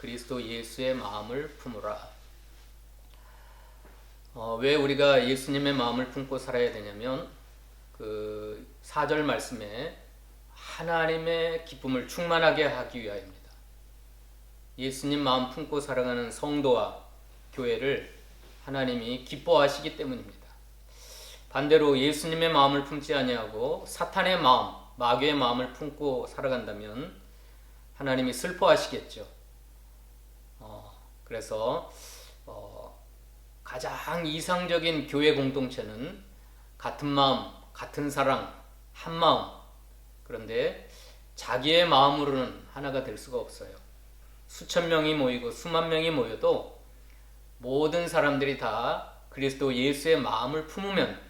그리스도 예수의 마음을 품으라. 왜 우리가 예수님의 마음을 품고 살아야 되냐면 그 4절 말씀에 하나님의 기쁨을 충만하게 하기 위하여입니다. 예수님 마음 품고 살아가는 성도와 교회를 하나님이 기뻐하시기 때문입니다. 반대로 예수님의 마음을 품지 아니하고 사탄의 마음, 마귀의 마음을 품고 살아간다면 하나님이 슬퍼하시겠죠. 그래서 가장 이상적인 교회 공동체는 같은 마음, 같은 사랑, 한 마음. 그런데 자기의 마음으로는 하나가 될 수가 없어요. 수천 명이 모이고 수만 명이 모여도 모든 사람들이 다 그리스도 예수의 마음을 품으면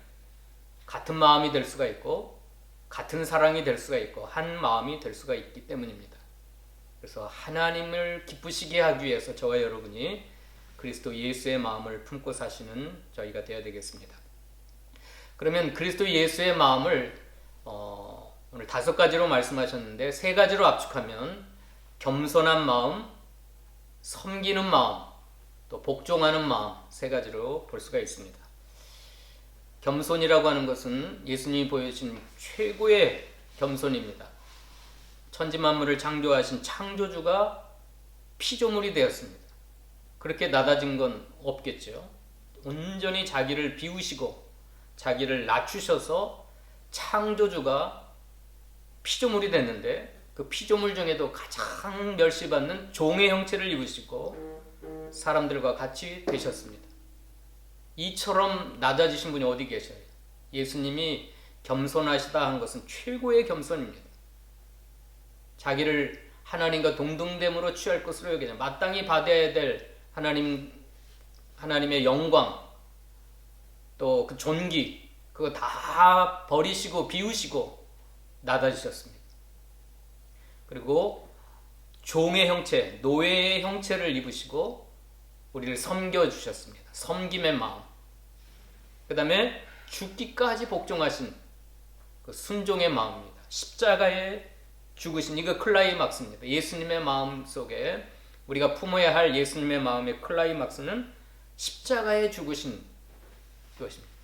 같은 마음이 될 수가 있고 같은 사랑이 될 수가 있고 한 마음이 될 수가 있기 때문입니다. 그래서 하나님을 기쁘시게 하기 위해서 저와 여러분이 그리스도 예수의 마음을 품고 사시는 저희가 되어야 되겠습니다. 그러면 그리스도 예수의 마음을 오늘 5가지로 말씀하셨는데 3가지로 압축하면 겸손한 마음, 섬기는 마음, 또 복종하는 마음 3가지로 볼 수가 있습니다. 겸손이라고 하는 것은 예수님이 보여주신 최고의 겸손입니다. 천지만물을 창조하신 창조주가 피조물이 되었습니다. 그렇게 낮아진 건 없겠죠. 온전히 자기를 비우시고 자기를 낮추셔서 창조주가 피조물이 됐는데 그 피조물 중에도 가장 멸시받는 종의 형체를 입으시고 사람들과 같이 되셨습니다. 이처럼 낮아지신 분이 어디 계셔요? 예수님이 겸손하시다 한 것은 최고의 겸손입니다. 자기를 하나님과 동등됨으로 취할 것으로 여기냐. 마땅히 받아야 될 하나님의 영광, 또 그 존귀, 그거 다 버리시고 비우시고 낮아지셨습니다. 그리고 종의 형체, 노예의 형체를 입으시고 우리를 섬겨주셨습니다. 섬김의 마음. 그 다음에 죽기까지 복종하신 그 순종의 마음입니다. 십자가에 죽으신 이거 클라이막스입니다. 예수님의 마음 속에 우리가 품어야 할 예수님의 마음의 클라이막스는 십자가에 죽으신 것입니다.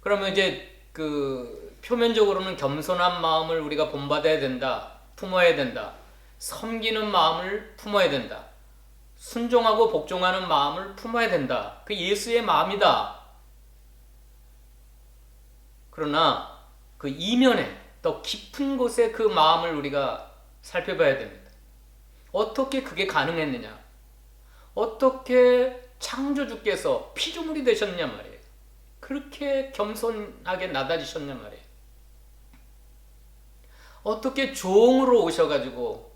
그러면 이제 그 표면적으로는 겸손한 마음을 우리가 본받아야 된다, 품어야 된다, 섬기는 마음을 품어야 된다, 순종하고 복종하는 마음을 품어야 된다. 그 예수의 마음이다. 그러나 그 이면에 더 깊은 곳에 그 마음을 우리가 살펴봐야 됩니다. 어떻게 그게 가능했느냐? 어떻게 창조주께서 피조물이 되셨냐 말이에요. 그렇게 겸손하게 낮아지셨냐 말이에요. 어떻게 종으로 오셔가지고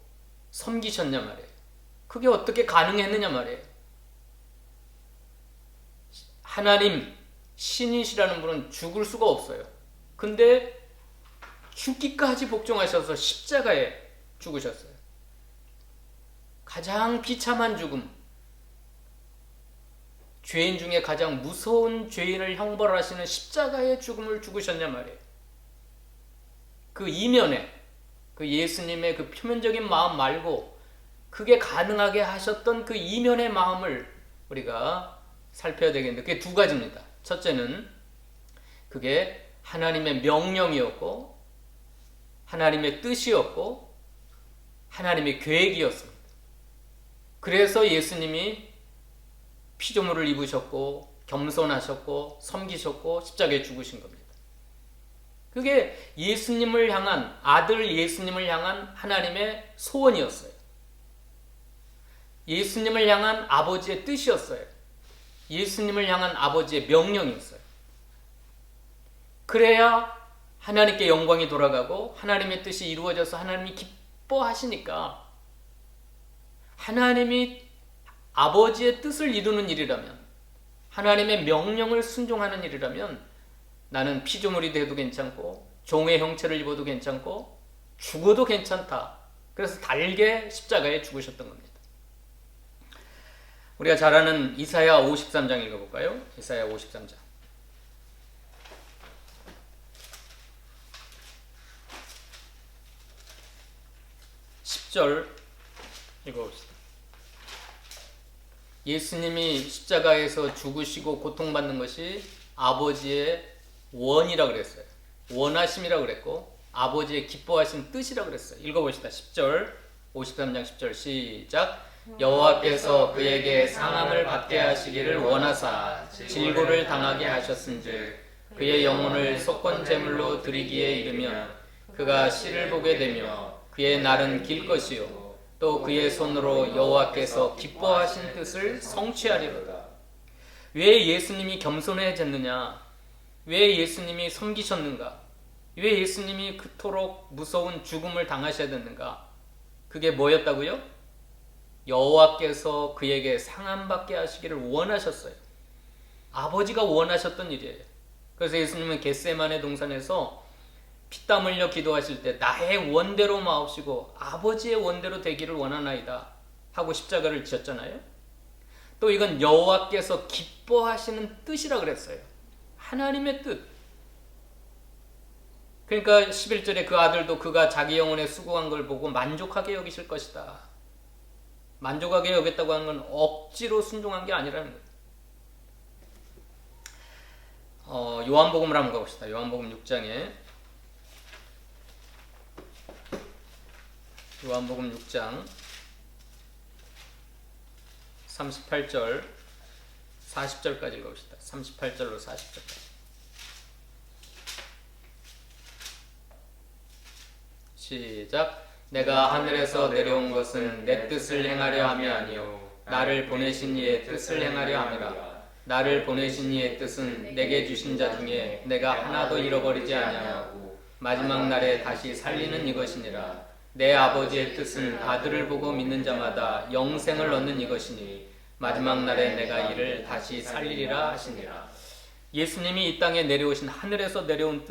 섬기셨냐 말이에요. 그게 어떻게 가능했느냐 말이에요. 하나님, 신이시라는 분은 죽을 수가 없어요. 근데 죽기까지 복종하셔서 십자가에 죽으셨어요. 가장 비참한 죽음, 죄인 중에 가장 무서운 죄인을 형벌하시는 십자가의 죽음을 죽으셨냐 말이에요. 그 이면에 그 예수님의 그 표면적인 마음 말고 그게 가능하게 하셨던 그 이면의 마음을 우리가 살펴야 되겠는데 그게 2가지입니다. 첫째는 그게 하나님의 명령이었고 하나님의 뜻이었고 하나님의 계획이었습니다. 그래서 예수님이 피조물을 입으셨고 겸손하셨고 섬기셨고 십자가에 죽으신 겁니다. 그게 예수님을 향한 아들 예수님을 향한 하나님의 소원이었어요. 예수님을 향한 아버지의 뜻이었어요. 예수님을 향한 아버지의 명령이었어요. 그래야 하나님께 영광이 돌아가고 하나님의 뜻이 이루어져서 하나님이 기뻐하시니까 하나님이 아버지의 뜻을 이루는 일이라면 하나님의 명령을 순종하는 일이라면 나는 피조물이 돼도 괜찮고 종의 형체를 입어도 괜찮고 죽어도 괜찮다. 그래서 달게 십자가에 죽으셨던 겁니다. 우리가 잘 아는 이사야 53장 읽어볼까요? 이사야 53장 10절 읽어봅시다. 예수님이 십자가에서 죽으시고 고통받는 것이 아버지의 원이라 그랬어요. 원하심이라 그랬고 아버지의 기뻐하신 뜻이라 그랬어요. 읽어봅시다. 10절 53장 10절 시작. 여호와께서 그에게 상함을 받게 하시기를 원하사 질고를 당하게 하셨은즉 그의 영혼을 속건 제물로 드리기에 이르면 그가 시를 보게 되며 그의 날은 길 것이요 또 그의 손으로 여호와께서 기뻐하신 뜻을 성취하리로다. 왜 예수님이 겸손해졌느냐? 왜 예수님이 섬기셨는가? 왜 예수님이 그토록 무서운 죽음을 당하셔야 됐는가? 그게 뭐였다고요? 여호와께서 그에게 상함받게 하시기를 원하셨어요. 아버지가 원하셨던 일이에요. 그래서 예수님은 겟세마네 동산에서 피땀 흘려 기도하실 때 나의 원대로 마옵시고 아버지의 원대로 되기를 원하나이다 하고 십자가를 지었잖아요. 또 이건 여호와께서 기뻐하시는 뜻이라 그랬어요. 하나님의 뜻. 그러니까 11절에 그 아들도 그가 자기 영혼에 수고한 걸 보고 만족하게 여기실 것이다. 만족하게 여겼다고 하는 건 억지로 순종한 게 아니라는 거예요. 요한복음을 한번 가봅시다. 요한복음 6장에 요한복음 6장 38절 40절까지 읽어봅시다. 38절로 40절까지 시작. 내가 하늘에서 내려온 것은 내 뜻을 행하려 함이 아니요 나를 보내신 이의 뜻을 행하려 함이라. 나를 보내신 이의 뜻은 내게 주신 자 중에 내가 하나도 잃어버리지 아니하고 마지막 날에 다시 살리는 이것이니라. 내 아버지의 뜻은 아들을 보고 믿는 자마다 영생을 얻는 이것이니 마지막 날에 내가 이를 다시 살리리라 하시니라. 예수님이 이 땅에 내려오신 하늘에서 내려온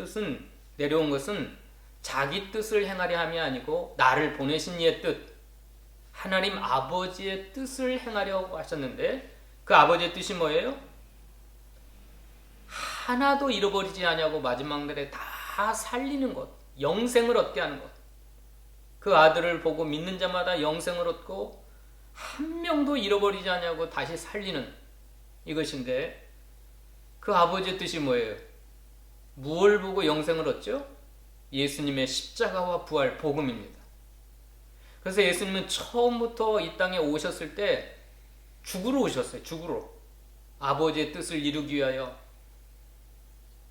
것은 자기 뜻을 행하려 함이 아니고 나를 보내신 이의 뜻, 하나님 아버지의 뜻을 행하려고 하셨는데 그 아버지의 뜻이 뭐예요? 하나도 잃어버리지 않냐고 마지막 날에 다 살리는 것, 영생을 얻게 하는 것. 그 아들을 보고 믿는 자마다 영생을 얻고 한 명도 잃어버리지 않냐고 다시 살리는 이것인데 그 아버지의 뜻이 뭐예요? 무엇을 보고 영생을 얻죠? 예수님의 십자가와 부활 복음입니다. 그래서 예수님은 처음부터 이 땅에 오셨을 때 죽으러 오셨어요. 죽으러. 아버지의 뜻을 이루기 위하여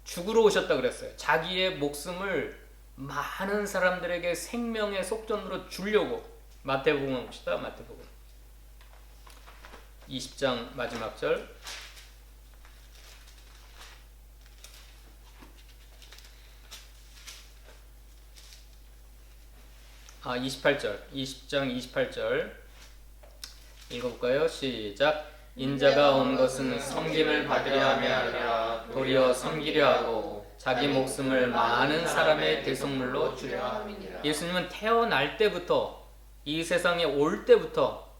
죽으러 오셨다 그랬어요. 자기의 목숨을 많은 사람들에게 생명의 속전으로 주려고. 마태복음 봅시다. 마태복음 20장 마지막 절 28절 20장 28절 읽어볼까요? 시작. 인자가 온 것은 섬김을 받으려 함이 아니라 도리어 섬기려 하고 자기 목숨을 많은 사람의 대속물로 주려 함이니라. 예수님은 태어날 때부터 이 세상에 올 때부터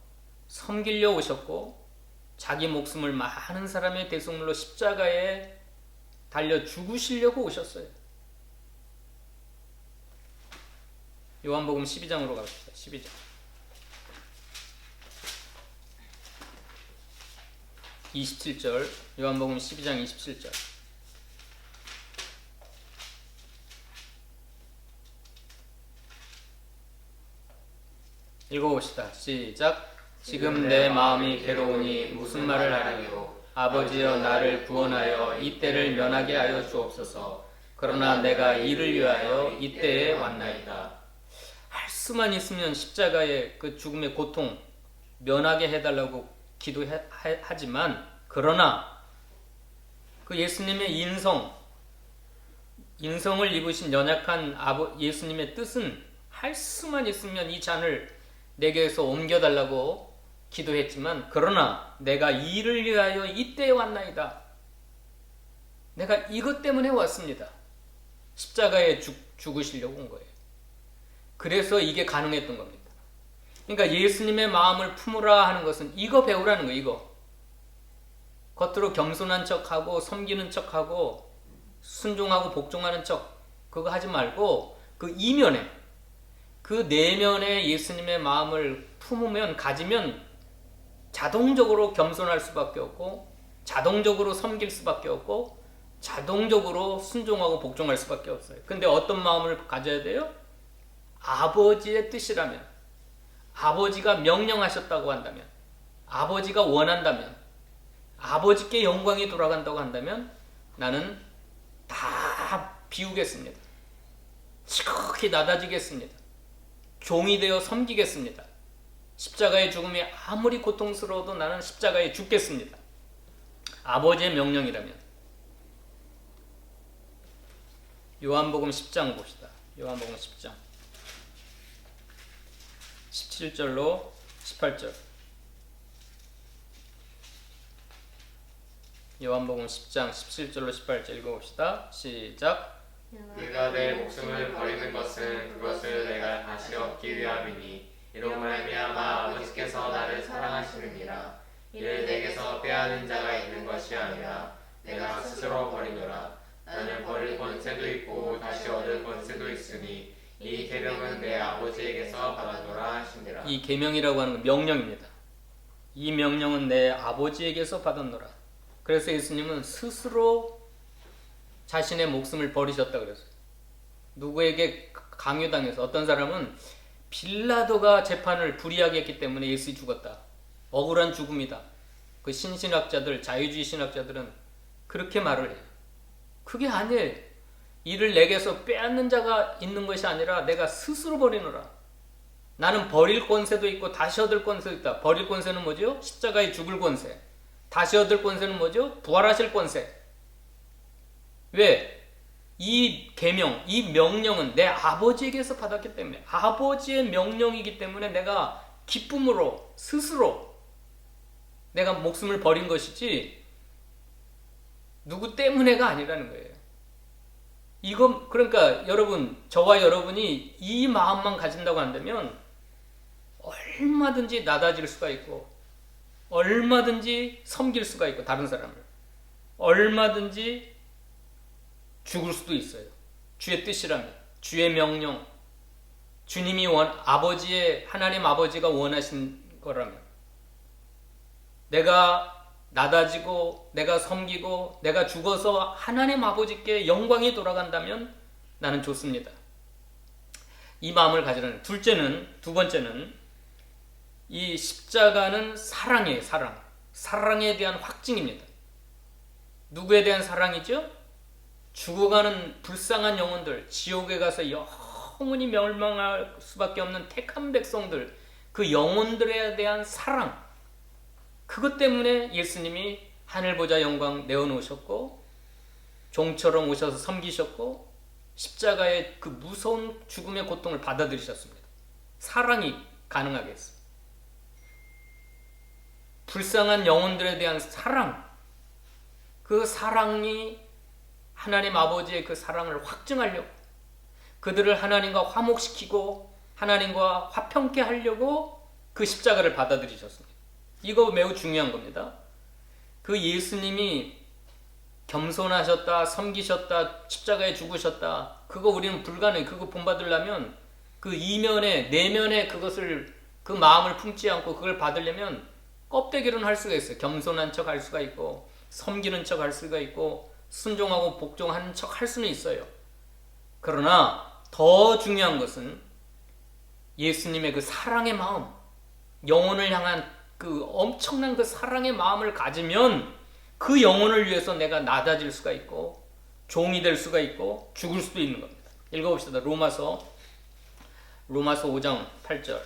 섬기려 오셨고 자기 목숨을 많은 사람의 대속물로 십자가에 달려 죽으시려고 오셨어요. 요한복음 12장으로 갑시다. 12장 27절 요한복음 12장 27절 읽어봅시다. 시작. 지금 내 마음이 괴로우니 무슨 말을 하리요. 아버지여 나를 구원하여 이때를 면하게 하여 주옵소서. 그러나 내가 이를 위하여 이때에 왔나이다. 할 수만 있으면 십자가의 그 죽음의 고통 면하게 해달라고 기도하지만 그러나 그 예수님의 인성을 입으신 연약한 예수님의 뜻은 할 수만 있으면 이 잔을 내게서 옮겨달라고 기도했지만 그러나 내가 이를 위하여 이때에 왔나이다. 내가 이것 때문에 왔습니다. 십자가에 죽으시려고 온 거예요. 그래서 이게 가능했던 겁니다. 그러니까 예수님의 마음을 품으라 하는 것은 이거 배우라는 거예요. 이거. 겉으로 겸손한 척하고 섬기는 척하고 순종하고 복종하는 척 그거 하지 말고 그 이면에 그 내면에 예수님의 마음을 품으면, 가지면 자동적으로 겸손할 수밖에 없고, 자동적으로 섬길 수밖에 없고, 자동적으로 순종하고 복종할 수밖에 없어요. 근데 어떤 마음을 가져야 돼요? 아버지의 뜻이라면, 아버지가 명령하셨다고 한다면, 아버지가 원한다면, 아버지께 영광이 돌아간다고 한다면 나는 다 비우겠습니다. 지극히 낮아지겠습니다. 종이 되어 섬기겠습니다. 십자가의 죽음이 아무리 고통스러워도 나는 십자가에 죽겠습니다. 아버지의 명령이라면. 요한복음 10장 봅시다. 요한복음 10장 17절로 18절. 요한복음 10장 17절로 18절 읽어봅시다. 시작. 내가 내 목숨을 버리는 것은 그것을 내가 다시 얻기 위함이니 이로 말미암아 아버지께서 나를 사랑하시느니라. 이를 내게서 빼앗는 자가 있는 것이 아니라 내가 스스로 버리노라. 나는 버릴 권세도 있고 다시 얻을 권세도 있으니 이 계명은 내 아버지에게서 받았노라 하시니라. 이 계명이라고 하는 건 명령입니다. 이 명령은 내 아버지에게서 받았노라. 그래서 예수님은 스스로 자신의 목숨을 버리셨다 그랬어요. 누구에게 강요당해서. 어떤 사람은 빌라도가 재판을 불이하게 했기 때문에 예수님이 죽었다. 억울한 죽음이다. 그 신신학자들, 자유주의 신학자들은 그렇게 말을 해요. 그게 아니에요. 이를 내게서 빼앗는 자가 있는 것이 아니라 내가 스스로 버리노라. 나는 버릴 권세도 있고 다시 얻을 권세도 있다. 버릴 권세는 뭐죠? 십자가에 죽을 권세. 다시 얻을 권세는 뭐죠? 부활하실 권세. 왜? 이 계명, 이 명령은 내 아버지에게서 받았기 때문에, 아버지의 명령이기 때문에 내가 기쁨으로 스스로 내가 목숨을 버린 것이지 누구 때문에가 아니라는 거예요. 이건 그러니까 여러분, 저와 여러분이 이 마음만 가진다고 한다면 얼마든지 낮아질 수가 있고, 얼마든지 섬길 수가 있고, 다른 사람을 얼마든지 죽을 수도 있어요. 주의 뜻이라면, 주의 명령, 주님이 아버지의, 하나님 아버지가 원하신 거라면, 내가 낮아지고 내가 섬기고 내가 죽어서 하나님 아버지께 영광이 돌아간다면 나는 좋습니다. 이 마음을 가지라는. 두 번째는 이 십자가는 사랑이에요. 사랑에 대한 확증입니다. 누구에 대한 사랑이죠? 죽어가는 불쌍한 영혼들, 지옥에 가서 영원히 멸망할 수밖에 없는 택한 백성들, 그 영혼들에 대한 사랑. 그것 때문에 예수님이 하늘보좌 영광 내어놓으셨고, 종처럼 오셔서 섬기셨고, 십자가의 그 무서운 죽음의 고통을 받아들이셨습니다. 사랑이 가능하게 했어요. 불쌍한 영혼들에 대한 사랑, 그 사랑이 하나님 아버지의 그 사랑을 확증하려고, 그들을 하나님과 화목시키고 하나님과 화평케 하려고 그 십자가를 받아들이셨습니다. 이거 매우 중요한 겁니다. 그 예수님이 겸손하셨다, 섬기셨다, 십자가에 죽으셨다, 그거 우리는 불가능해. 그거 본받으려면 그 이면에, 내면에 그것을, 그 마음을 품지 않고 그걸 받으려면 껍데기로는 할 수가 있어요. 겸손한 척 할 수가 있고, 섬기는 척 할 수가 있고, 순종하고 복종하는 척 할 수는 있어요. 그러나 더 중요한 것은 예수님의 그 사랑의 마음, 영혼을 향한 그 엄청난 그 사랑의 마음을 가지면 그 영혼을 위해서 내가 낮아질 수가 있고, 종이 될 수가 있고, 죽을 수도 있는 겁니다. 읽어봅시다. 로마서 5장 8절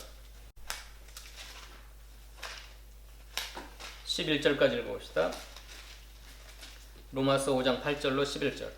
11절까지 읽어봅시다. 로마서 5장 8절로 11절.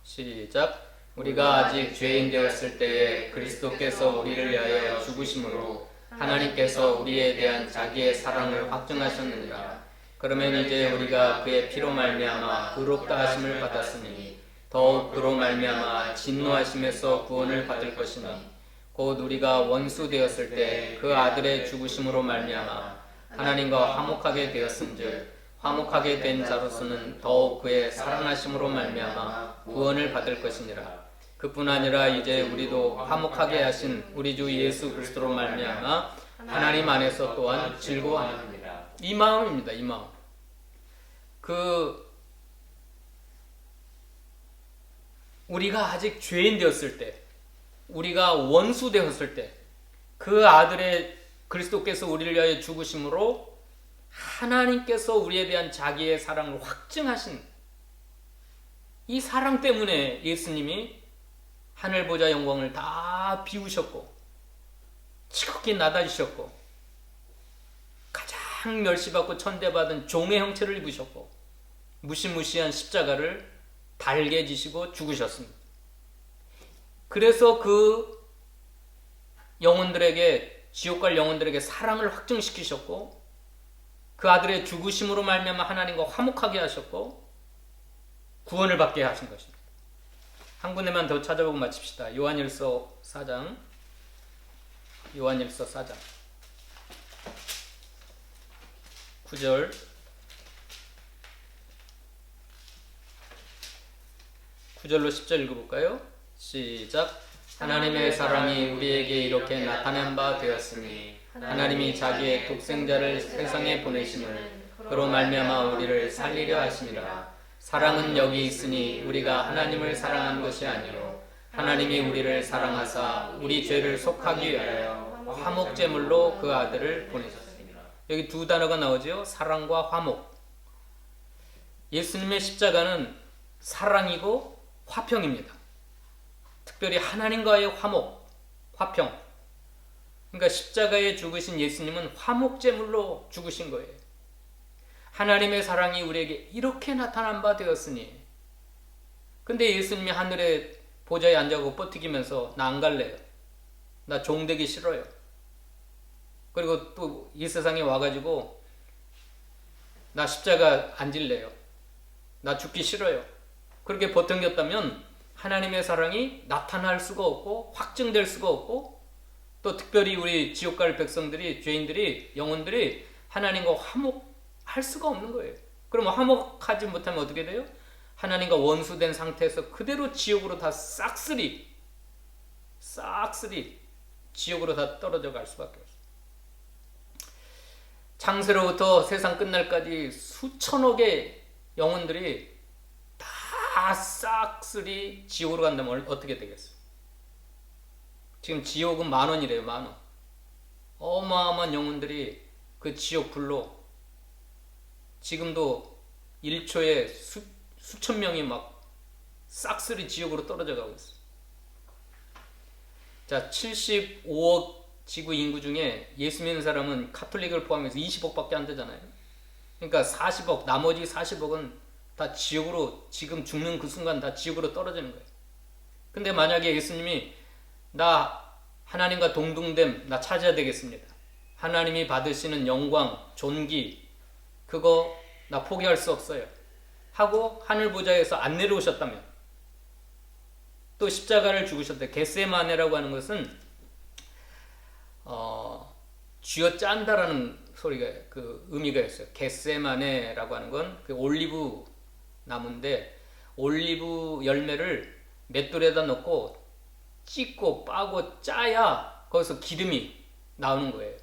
시작. 우리가 아직 죄인 되었을 때에 그리스도께서 우리를 위하여 죽으심으로 하나님께서 우리에 대한 자기의 사랑을 확증하셨느니라. 그러면 이제 우리가 그의 피로 말미암아 의롭다 하심을 받았으니 더욱 그로 말미암아 진노하심에서 구원을 받을 것이니, 곧 우리가 원수 되었을 때 그 아들의 죽으심으로 말미암아 하나님과 화목하게 되었은즉 화목하게 된 자로서는 더욱 그의 살아나심으로 말미암아 구원을 받을 것이니라. 그뿐 아니라 이제 우리도 화목하게 하신 우리 주 예수 그리스도로 말미암아 하나님 안에서 또한 즐거워합니다. 이 마음입니다. 이 마음. 우리가 아직 죄인 되었을 때, 우리가 원수 되었을 때, 그 아들의 그리스도께서 우리를 위하여 죽으심으로 하나님께서 우리에 대한 자기의 사랑을 확증하신 이 사랑 때문에 예수님이 하늘 보좌 영광을 다 비우셨고 지극히 낮아지셨고 가장 멸시받고 천대받은 종의 형체를 입으셨고 무시무시한 십자가를 달게 지시고 죽으셨습니다. 그래서 그 영혼들에게, 지옥 갈 영혼들에게 사랑을 확증시키셨고 그 아들의 죽으심으로 말미암아 하나님과 화목하게 하셨고 구원을 받게 하신 것입니다. 한 군데만 더 찾아보고 마칩시다. 요한일서 4장. 요한일서 4장 9절 9절로 10절 읽어볼까요? 시작. 하나님의 사랑이 우리에게 이렇게 나타난 바 되었으니 하나님이 자기의 독생자를 세상에 보내심은 그로 말미암아 우리를 살리려 하심이라. 사랑은 여기 있으니 우리가 하나님을 사랑한 것이 아니요 하나님이 우리를 사랑하사 우리 죄를 속하기 위하여 화목제물로 그 아들을 보내셨습니다. 여기 두 단어가 나오죠. 사랑과 화목. 예수님의 십자가는 사랑이고 화평입니다. 특별히 하나님과의 화목, 화평. 그러니까 십자가에 죽으신 예수님은 화목제물로 죽으신 거예요. 하나님의 사랑이 우리에게 이렇게 나타난 바 되었으니. 근데 예수님이 하늘에 보좌에 앉아고 뻗튀기면서 나 안 갈래요. 나 종되기 싫어요. 그리고 또 이 세상에 와가지고 나 십자가 안 질래요. 나 죽기 싫어요. 그렇게 버팅겼다면 하나님의 사랑이 나타날 수가 없고 확증될 수가 없고 또 특별히 우리 지옥 갈 백성들이, 죄인들이, 영혼들이 하나님과 화목할 수가 없는 거예요. 그럼 화목하지 못하면 어떻게 돼요? 하나님과 원수된 상태에서 그대로 지옥으로 다 싹쓸이 지옥으로 다 떨어져 갈 수밖에 없어요. 창세로부터 세상 끝날까지 수천억의 영혼들이 다 싹쓸이 지옥으로 간다면 어떻게 되겠어요? 지금 지옥은 10,000원이래요. 10,000원. 어마어마한 영혼들이 그 지옥 불로 지금도 1초에 수천 명이 막 싹쓸이 지옥으로 떨어져 가고 있어요. 자, 75억 지구 인구 중에 예수 믿는 사람은 카톨릭을 포함해서 20억밖에 안 되잖아요. 그러니까 40억, 나머지 40억은 다 지옥으로, 지금 죽는 그 순간 다 지옥으로 떨어지는 거예요. 근데 만약에 예수님이 나 하나님과 동등됨 나 찾아야 되겠습니다. 하나님이 받으시는 영광, 존귀 그거 나 포기할 수 없어요. 하고 하늘 보좌에서 안 내려오셨다면 또 십자가를 죽으셨대. 겟세마네라고 하는 것은 쥐어 짠다라는 소리가 그 의미가 있어요. 겟세마네라고 하는 건 그 올리브 나무인데 올리브 열매를 맷돌에다 넣고 찢고 빠고 짜야 거기서 기름이 나오는 거예요.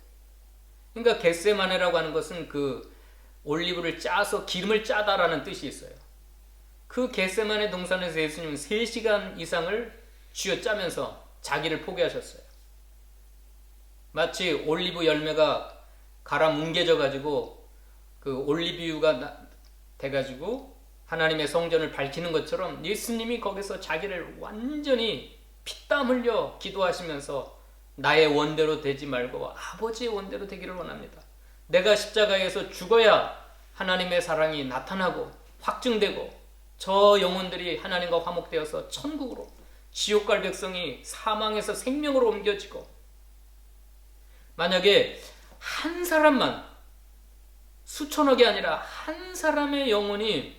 그러니까 겟세마네라고 하는 것은 그 올리브를 짜서 기름을 짜다라는 뜻이 있어요. 그 겟세마네 동산에서 예수님은 3시간 이상을 쥐어 짜면서 자기를 포기하셨어요. 마치 올리브 열매가 갈아 뭉개져 가지고 그 올리브유가 돼 가지고 하나님의 성전을 밝히는 것처럼 예수님이 거기서 자기를 완전히 피땀 흘려 기도하시면서 나의 원대로 되지 말고 아버지의 원대로 되기를 원합니다. 내가 십자가에서 죽어야 하나님의 사랑이 나타나고 확증되고 저 영혼들이 하나님과 화목되어서 천국으로, 지옥 갈 백성이 사망에서 생명으로 옮겨지고, 만약에 한 사람만, 수천억이 아니라 한 사람의 영혼이,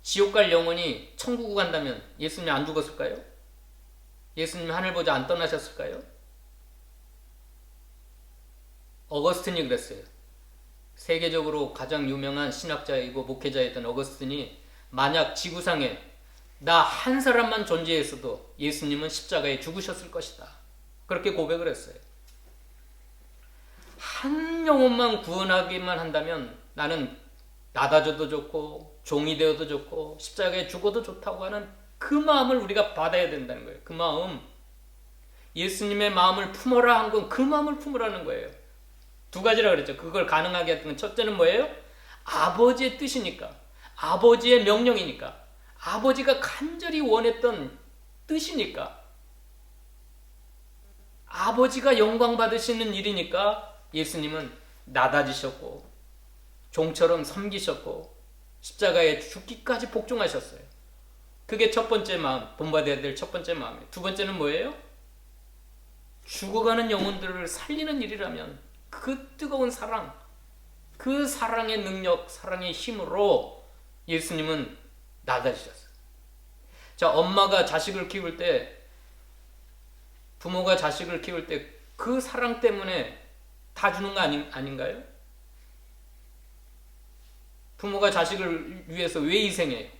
지옥 갈 영혼이 천국을 간다면 예수님이 안 죽었을까요? 예수님이 하늘 보좌 안 떠나셨을까요? 어거스틴이 그랬어요. 세계적으로 가장 유명한 신학자이고 목회자였던 어거스틴이 만약 지구상에 나 한 사람만 존재했어도 예수님은 십자가에 죽으셨을 것이다. 그렇게 고백을 했어요. 한 영혼만 구원하기만 한다면 나는 나다져도 좋고 종이 되어도 좋고 십자가에 죽어도 좋다고 하는 그 마음을 우리가 받아야 된다는 거예요. 그 마음, 예수님의 마음을 품어라 한 건 그 마음을 품으라는 거예요. 두 가지라 그랬죠. 그걸 가능하게 했던 건 첫째는 뭐예요? 아버지의 뜻이니까, 아버지의 명령이니까, 아버지가 간절히 원했던 뜻이니까, 아버지가 영광 받으시는 일이니까 예수님은 나다지셨고 종처럼 섬기셨고 십자가에 죽기까지 복종하셨어요. 그게 첫 번째 마음, 본받아야 될 첫 번째 마음이에요. 두 번째는 뭐예요? 죽어가는 영혼들을 살리는 일이라면 그 뜨거운 사랑, 그 사랑의 능력, 사랑의 힘으로 예수님은 나다지셨어요. 자, 엄마가 자식을 키울 때, 부모가 자식을 키울 때 그 사랑 때문에 다 주는 거 아닌가요? 부모가 자식을 위해서 왜 희생해요?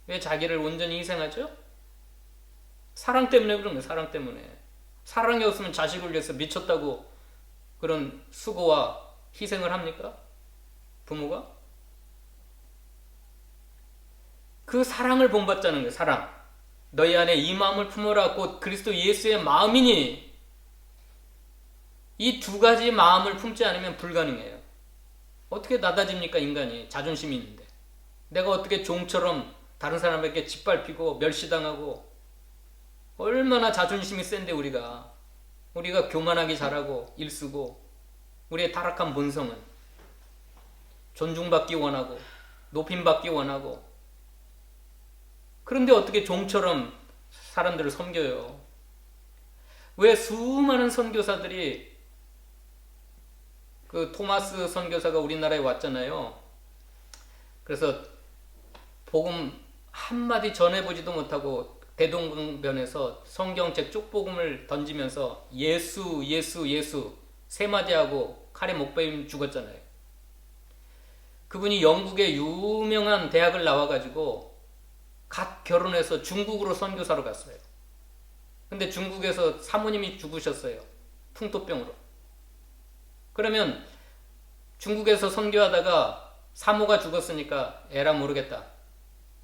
왜 자기를 온전히 희생하죠? 사랑 때문에 그런 거예요. 사랑 때문에. 사랑이 없으면 자식을 위해서 미쳤다고 그런 수고와 희생을 합니까? 부모가? 그 사랑을 본받자는 거예요. 사랑. 너희 안에 이 마음을 품어라 곧 그리스도 예수의 마음이니, 이 두 가지 마음을 품지 않으면 불가능해요. 어떻게 나다집니까? 인간이 자존심이 있는데. 내가 어떻게 종처럼 다른 사람에게 짓밟히고 멸시당하고, 얼마나 자존심이 센데 우리가 교만하기 잘하고 일쓰고, 우리의 타락한 본성은 존중받기 원하고 높임받기 원하고, 그런데 어떻게 종처럼 사람들을 섬겨요? 왜 수많은 선교사들이, 그 토마스 선교사가 우리나라에 왔잖아요. 그래서 복음 한마디 전해보지도 못하고 대동강변에서 성경책 쪽복음을 던지면서 예수 예수 예수 세 마디 하고 칼에 못 베임 죽었잖아요. 그분이 영국의 유명한 대학을 나와가지고 갓 결혼해서 중국으로 선교사로 갔어요. 근데 중국에서 사모님이 죽으셨어요. 풍토병으로. 그러면 중국에서 선교하다가 사모가 죽었으니까 에라 모르겠다,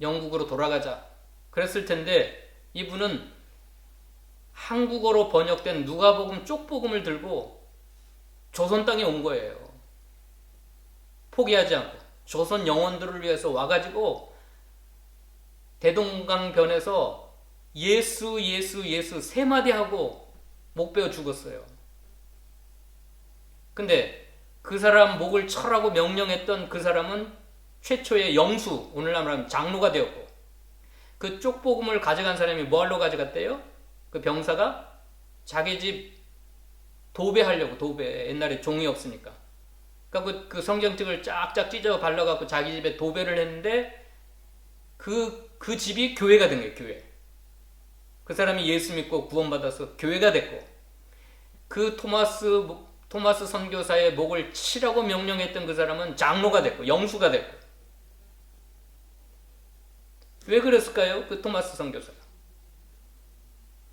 영국으로 돌아가자 그랬을 텐데, 이분은 한국어로 번역된 누가복음 쪽복음을 들고 조선 땅에 온 거예요. 포기하지 않고 조선 영혼들을 위해서 와가지고 대동강변에서 예수 예수 예수 세 마디 하고 목 베어 죽었어요. 근데 그 사람 목을 쳐라고 명령했던 그 사람은 최초의 영수, 오늘날 말하면 장로가 되었고, 그 쪽복음을 가져간 사람이 뭐하러 가져갔대요? 그 병사가 자기 집 도배하려고, 도배, 옛날에 종이 없으니까. 그러니까 그 성경책을 쫙쫙 찢어 발라갖고 자기 집에 도배를 했는데, 그 집이 교회가 된 거예요. 교회. 그 사람이 예수 믿고 구원받아서 교회가 됐고, 그 토마스 선교사의 목을 치라고 명령했던 그 사람은 장로가 됐고 영수가 됐고. 왜 그랬을까요? 그 토마스 선교사가.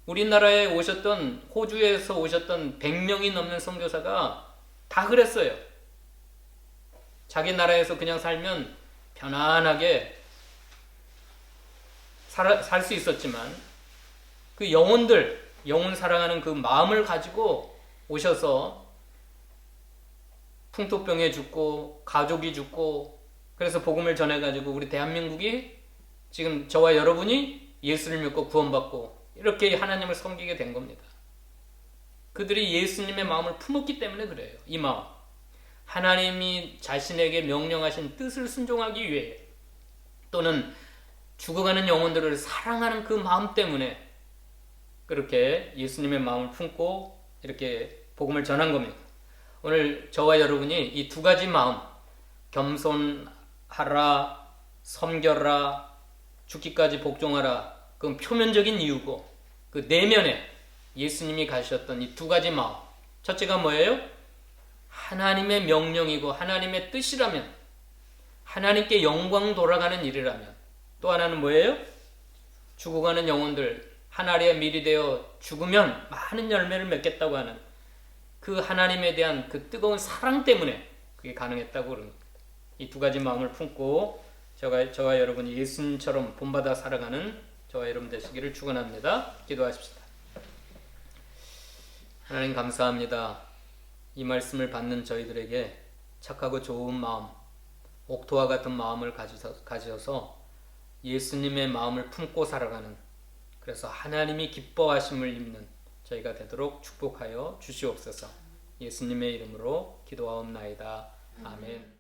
우리나라에 오셨던, 호주에서 오셨던 100명이 넘는 선교사가 다 그랬어요. 자기 나라에서 그냥 살면 편안하게 살 수 있었지만, 그 영혼 사랑하는 그 마음을 가지고 오셔서 풍토병에 죽고 가족이 죽고, 그래서 복음을 전해가지고 우리 대한민국이 지금 저와 여러분이 예수를 믿고 구원받고 이렇게 하나님을 섬기게 된 겁니다. 그들이 예수님의 마음을 품었기 때문에 그래요. 이 마음, 하나님이 자신에게 명령하신 뜻을 순종하기 위해, 또는 죽어가는 영혼들을 사랑하는 그 마음 때문에 그렇게 예수님의 마음을 품고 이렇게 복음을 전한 겁니다. 오늘 저와 여러분이 이 두 가지 마음, 겸손하라, 섬겨라, 죽기까지 복종하라, 그건 표면적인 이유고, 그 내면에 예수님이 가셨던 이 두 가지 마음, 첫째가 뭐예요? 하나님의 명령이고 하나님의 뜻이라면, 하나님께 영광 돌아가는 일이라면, 또 하나는 뭐예요? 죽어가는 영혼들 하나님의 밀이 되어 죽으면 많은 열매를 맺겠다고 하는 그 하나님에 대한 그 뜨거운 사랑 때문에 그게 가능했다고 그럽니다. 이 두 가지 마음을 품고 저와 여러분이 예수님처럼 본받아 살아가는 저와 여러분 되시기를 축원합니다. 기도하십시다. 하나님 감사합니다. 이 말씀을 받는 저희들에게 착하고 좋은 마음, 옥토와 같은 마음을 가지셔서 예수님의 마음을 품고 살아가는, 그래서 하나님이 기뻐하심을 입는 저희가 되도록 축복하여 주시옵소서. 예수님의 이름으로 기도하옵나이다. 아멘.